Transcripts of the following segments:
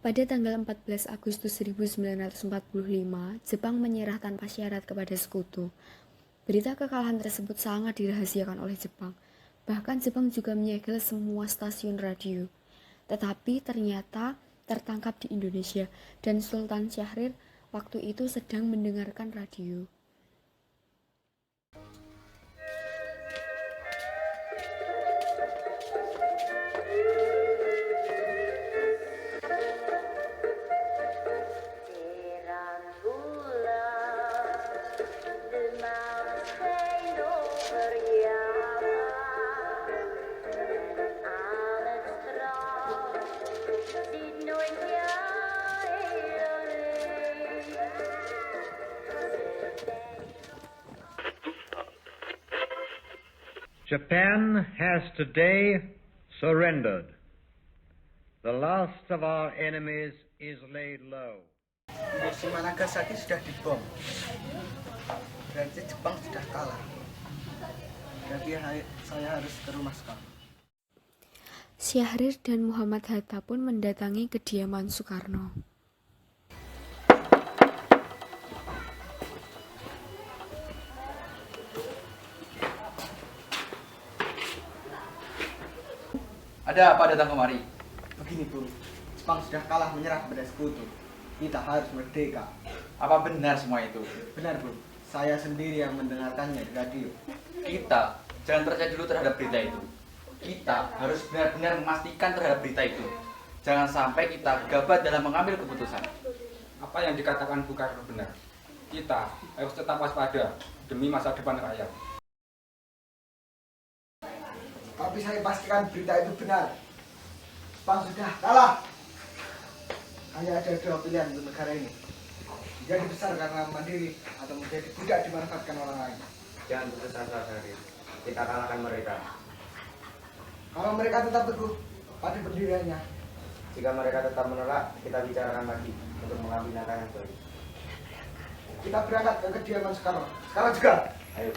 Pada tanggal 14 Agustus 1945, Jepang menyerah tanpa syarat kepada Sekutu. Berita kekalahan tersebut sangat dirahasiakan oleh Jepang. Bahkan Jepang juga menyegel semua stasiun radio. Tetapi ternyata tertangkap di Indonesia dan Sultan Syahrir waktu itu sedang mendengarkan radio. Japan has today surrendered. The last of our enemies is laid low. Hiroshima Nagasaki sudah dibom. Berarti Jepang sudah kalah. Berarti saya harus ke rumah sekarang. Syahrir dan Muhammad Hatta pun mendatangi kediaman Soekarno. Ada apa datang kemari? Begini Bu, Jepang sudah kalah menyerah pada Sekutu. Kita harus merdeka. Apa benar semua itu? Benar Bu, saya sendiri yang mendengarkannya di radio. Kita jangan percaya dulu terhadap berita itu. Kita harus benar-benar memastikan terhadap berita itu. Jangan sampai kita gabah dalam mengambil keputusan. Apa yang dikatakan Bu Karno benar. Kita harus tetap waspada demi masa depan rakyat. Tapi saya pastikan berita itu benar. Jepang sudah kalah. Hanya ada dua pilihan untuk negara ini. Menjadi besar karena mandiri atau menjadi budak dimanfaatkan orang lain. Jangan putus asa, Syahrir. Kita kalahkan mereka. Kalau mereka tetap teguh pada pendiriannya, Jika mereka tetap menolak, kita bicarakan lagi untuk mengambil langkah yang baik. kita berangkat ke kediaman sekarang. Sekarang juga. Ayo.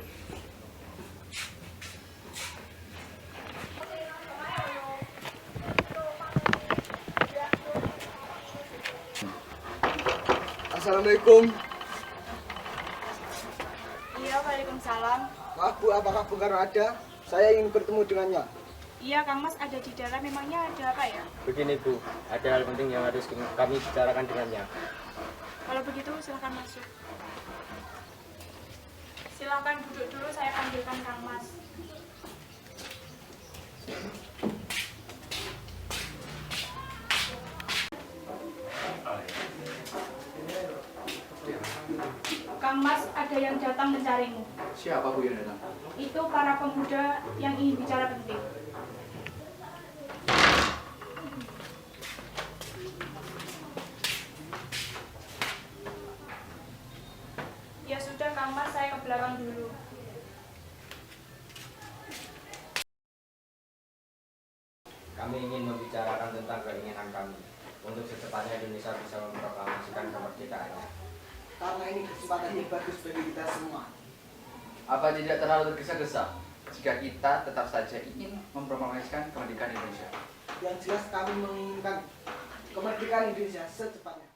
Assalamualaikum. Iya, Waalaikumsalam. Maaf Bu, apakah Bung Karno ada? Saya ingin bertemu dengannya. Iya, Kang Mas ada di dalam. Memangnya ada apa ya? Begini Bu, ada hal penting yang harus kami bicarakan dengannya. Kalau begitu silahkan masuk. Silahkan duduk dulu, saya panggilkan Kang Mas. Kang Mas, ada yang datang mencarimu. Siapa Bu yang datang? Itu para pemuda yang ingin bicara penting. Ya sudah, Kang Mas, saya ke belakang dulu. Kami ingin membicarakan tentang keinginan kami untuk secepatnya Indonesia bisa memproklamasikan kemerdekaannya. Karena ini kesempatan yang bagus bagi kita semua. Apa tidak terlalu tergesa-gesa jika kita tetap saja ingin memproklamasikan kemerdekaan Indonesia? Yang jelas kami menginginkan kemerdekaan Indonesia secepatnya.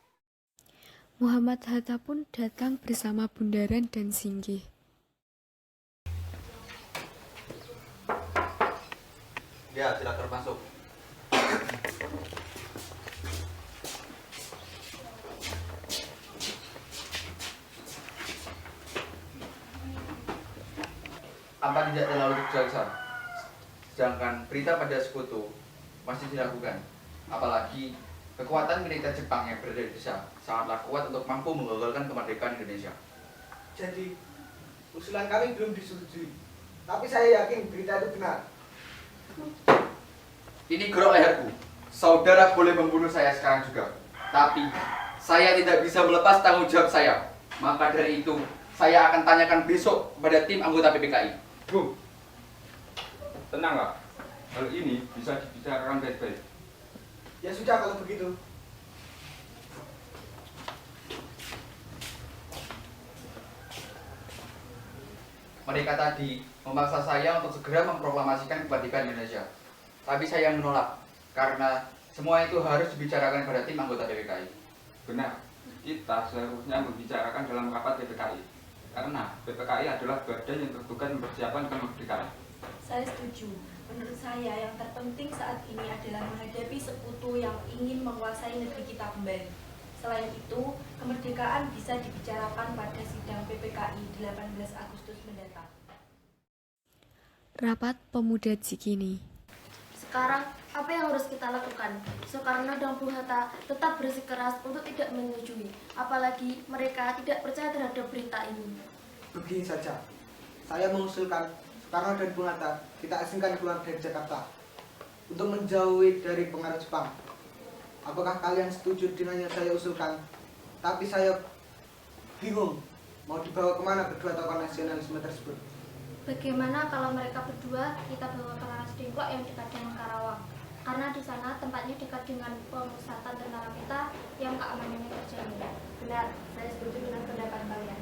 Muhammad Hatta pun datang bersama Bundaran dan Singgih. Ya, silakan masuk. Apa tidak terlalu tergesa-gesa? Sedangkan berita pada Sekutu masih dilakukan. Apalagi kekuatan militer Jepang yang berada di desa sangatlah kuat untuk mampu menggagalkan kemerdekaan Indonesia. Jadi, usulan kami belum disetujui. Tapi saya yakin berita itu benar. Ini gerok leherku. Saudara boleh membunuh saya sekarang juga. Tapi saya tidak bisa melepas tanggung jawab saya. Maka dari itu, saya akan tanyakan besok kepada tim anggota PPKI. Bu, tenanglah. Hal ini bisa dibicarakan baik-baik. Ya sudah kalau begitu. Mereka tadi memaksa saya untuk segera memproklamasikan kemerdekaan Indonesia. Tapi saya menolak karena Semua itu harus dibicarakan pada tim anggota PPKI. Benar, kita seharusnya membicarakan dalam rapat PPKI. Karena PPKI adalah badan yang bertugas mempersiapkan kemerdekaan. Saya setuju. Menurut saya yang terpenting saat ini adalah menghadapi sekutu yang ingin menguasai negeri kita kembali. Selain itu, kemerdekaan bisa dibicarakan pada sidang PPKI 18 Agustus mendatang. Rapat Pemuda Cikini. Sekarang, apa yang harus kita lakukan? Soekarno dan Bung Hatta tetap bersikeras untuk tidak menyetujui, apalagi mereka tidak percaya terhadap berita ini. Begini saja, saya mengusulkan Soekarno dan Bung Hatta kita asingkan keluar dari Jakarta untuk menjauhi dari pengaruh Jepang. Apakah kalian setuju dengan yang saya usulkan? Tapi saya bingung mau dibawa kemana kedua tokoh nasionalisme tersebut. Bagaimana kalau mereka berdua kita bawa ke Laras Dengklok yang dekat dengan Karawang? Karena di sana tempatnya dekat dengan pemusatan tentara kita yang keamanannya terjamin. Benar, saya setuju dengan pendapat kalian.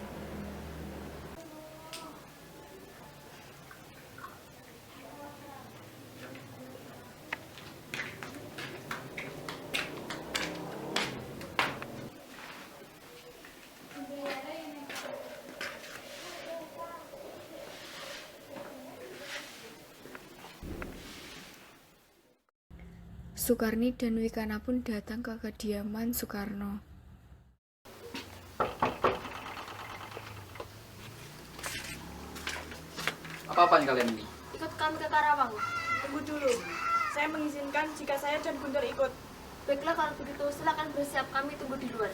Sukarni dan Wikana pun datang ke kediaman Soekarno. Apa-apaan kalian ini? Ikut kami ke Karawang. Tunggu dulu. Saya mengizinkan jika saya dan Guntur ikut. Baiklah kalau begitu, silakan bersiap, kami tunggu di luar.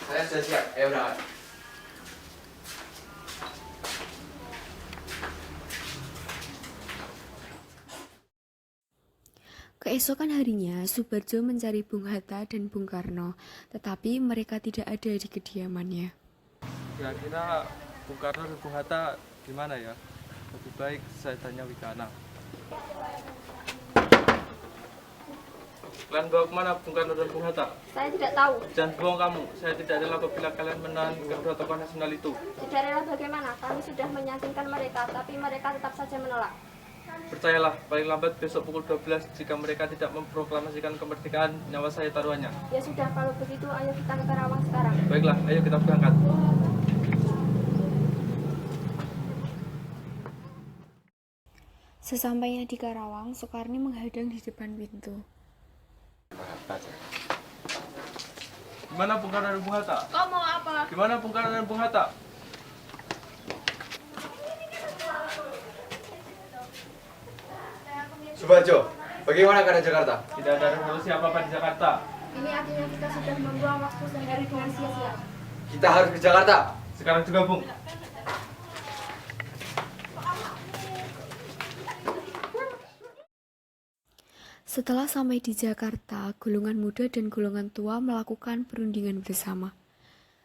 Saya sudah siap, ayo berangkat. Keesokan harinya, Subarjo mencari Bung Hatta dan Bung Karno, tetapi mereka tidak ada di kediamannya. Kira-kira Bung Karno dan Bung Hatta di mana ya? Lebih baik saya tanya Wikana. Kalian bawa kemana Bung Karno dan Bung Hatta? Saya tidak tahu. Jangan bohong kamu, saya tidak rela apabila kalian menahan kedua tokoh nasional itu. Tidak rela bagaimana? Kami sudah meyakinkan mereka, tapi mereka tetap saja menolak. Percayalah, paling lambat besok pukul 12 jika mereka tidak memproklamasikan kemerdekaan, nyawa saya taruhannya. Ya sudah, kalau begitu ayo kita ke Karawang sekarang. Baiklah, ayo kita berangkat. Sesampainya di Karawang, Soekarni menghadang di depan pintu. Gimana Bung Karno dan Bung Hatta? Kau mau apa? Gimana Bung Karno dan Bung Hatta? Subarjo, bagaimana keadaan Jakarta? Tidak ada revolusi apa-apa di Jakarta. Ini artinya kita sudah membuang waktu sehari dengan sia-sia. Kita harus ke Jakarta. Sekarang juga Bung. Setelah sampai di Jakarta, golongan muda dan golongan tua melakukan perundingan bersama.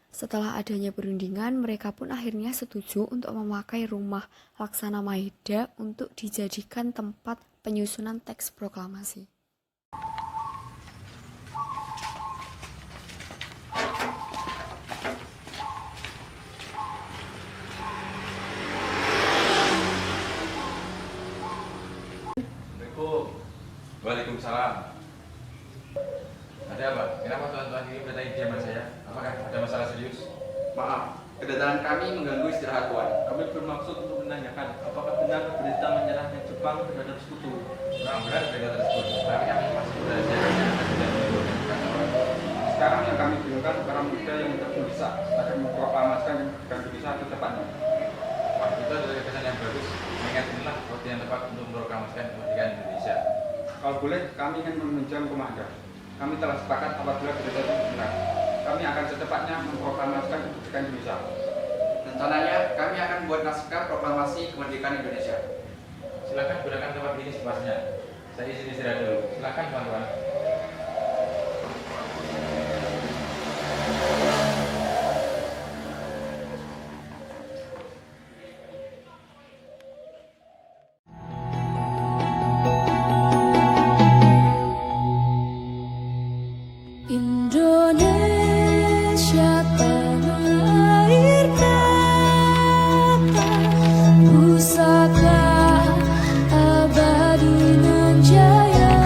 Setelah adanya perundingan, mereka pun akhirnya setuju untuk memakai rumah Laksana Maheda untuk dijadikan tempat penyusunan teks proklamasi. Waalaikumsalam. Ada apa? Kenapa tuan-tuan ini bertanya di zaman saya? Apakah ada masalah serius? Maaf, kedatangan kami mengganggu istirahat Tuan. Kami bermaksud untuk menanyakan apakah benar berita menyerahnya Jepang terhadap sekutu. Memang benar berita tersebut, tapi kami masih merahasiakannya dan tidak menyebutkan orang. Sekarang yang kami bingungkan para muda yang tergelisah akan memproklamasikan kemerdekaan Indonesia secepatnya. Wah, itu adalah kesan yang bagus. Mengingat inilah waktu yang tepat untuk memproklamasikan kemerdekaan Indonesia. Kalau boleh, kami ingin meminjam komandan. Kami telah sepakat apabila berita itu benar, kami akan secepatnya memproklamasikan kemerdekaan Indonesia. Rencananya, kami akan membuat naskah proklamasi kemerdekaan Indonesia. Silakan gunakan tempat ini sepuasnya. Saya izin istirahat dulu. Silakan teman-teman. Indonesia tanah air kata pusaka abadi nan jaya.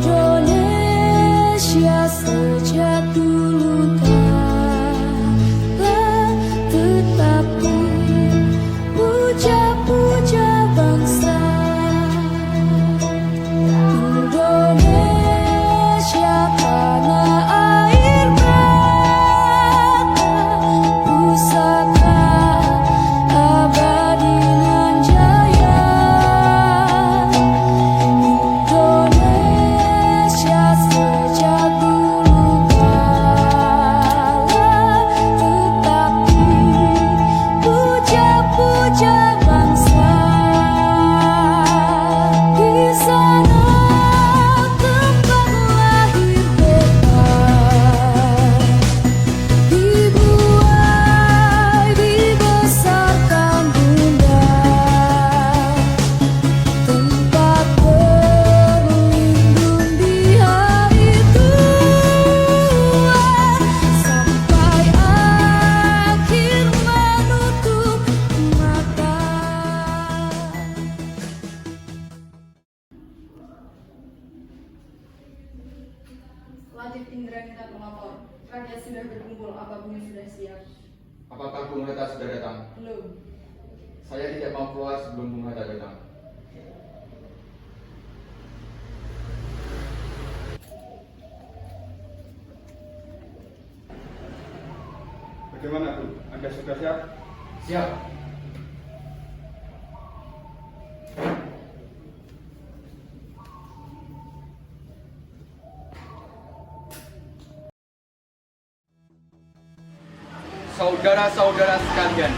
Indonesia sejak dulu kalah, tetapi puja-puja bangsa. Indonesia tanah air mata, pusaka abadi nan jaya. Indonesia sejak dulu kalah, tetapi puja-puja bangsa. Di sana tempat lahir beta, dibuai dibesarkan bunda, tempat berlindung di hari tua, sampai akhir menutup mata. Latif Indra kita pelapor. Rakyat sudah berkumpul, apa bumi sudah siap? Apakah Bung Hatta sudah datang? Belum. Saya tidak mau keluar sebelum Bung Hatta datang. Bagaimana Bu? Anda sudah siap? Siap. Saudara-saudara sekalian,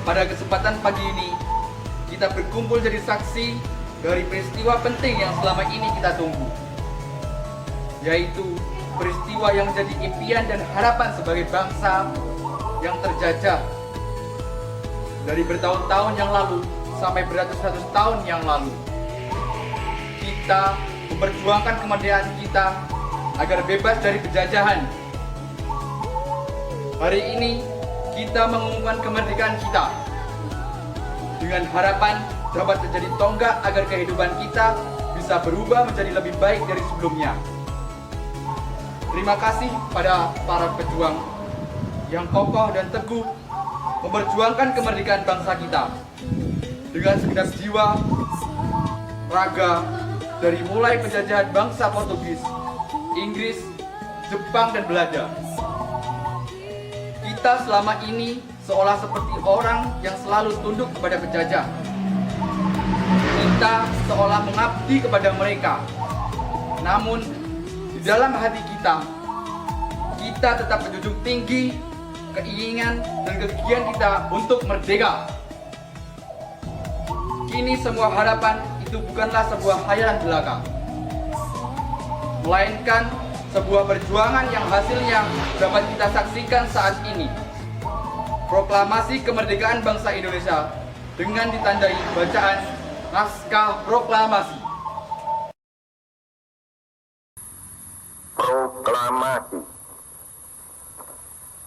pada kesempatan pagi ini kita berkumpul jadi saksi dari peristiwa penting yang selama ini kita tunggu, yaitu peristiwa yang menjadi impian dan harapan sebagai bangsa yang terjajah dari bertahun-tahun yang lalu sampai beratus-ratus tahun yang lalu. Kita memperjuangkan kemerdekaan kita agar bebas dari penjajahan. Hari ini kita mengumumkan kemerdekaan kita dengan harapan dapat menjadi tonggak agar kehidupan kita bisa berubah menjadi lebih baik dari sebelumnya. Terima kasih pada para pejuang yang kokoh dan teguh memperjuangkan kemerdekaan bangsa kita dengan segenap jiwa, raga, dari mulai penjajahan bangsa Portugis, Inggris, Jepang, dan Belanda. Kita selama ini seolah seperti orang yang selalu tunduk kepada penjajah. Kita seolah mengabdi kepada mereka. Namun, di dalam hati kita tetap menjunjung tinggi keinginan dan kegigihan kita untuk merdeka. Kini semua harapan itu bukanlah sebuah khayalan belaka, melainkan sebuah perjuangan yang hasilnya dapat kita saksikan saat ini. Proklamasi kemerdekaan bangsa Indonesia dengan ditandai bacaan naskah proklamasi. Proklamasi.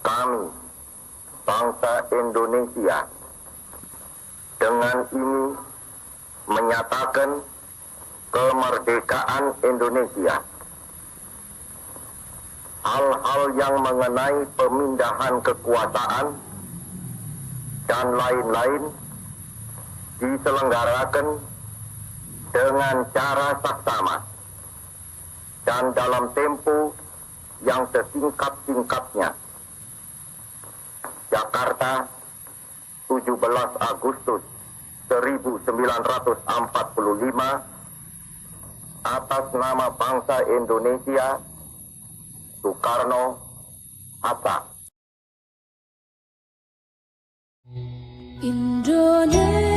Kami, bangsa Indonesia, dengan ini menyatakan kemerdekaan Indonesia. Hal-hal yang mengenai pemindahan kekuasaan dan lain-lain diselenggarakan dengan cara saksama dan dalam tempo yang sesingkat-singkatnya. Jakarta, 17 Agustus 1945, atas nama bangsa Indonesia, Soekarno Hatta. Indonesia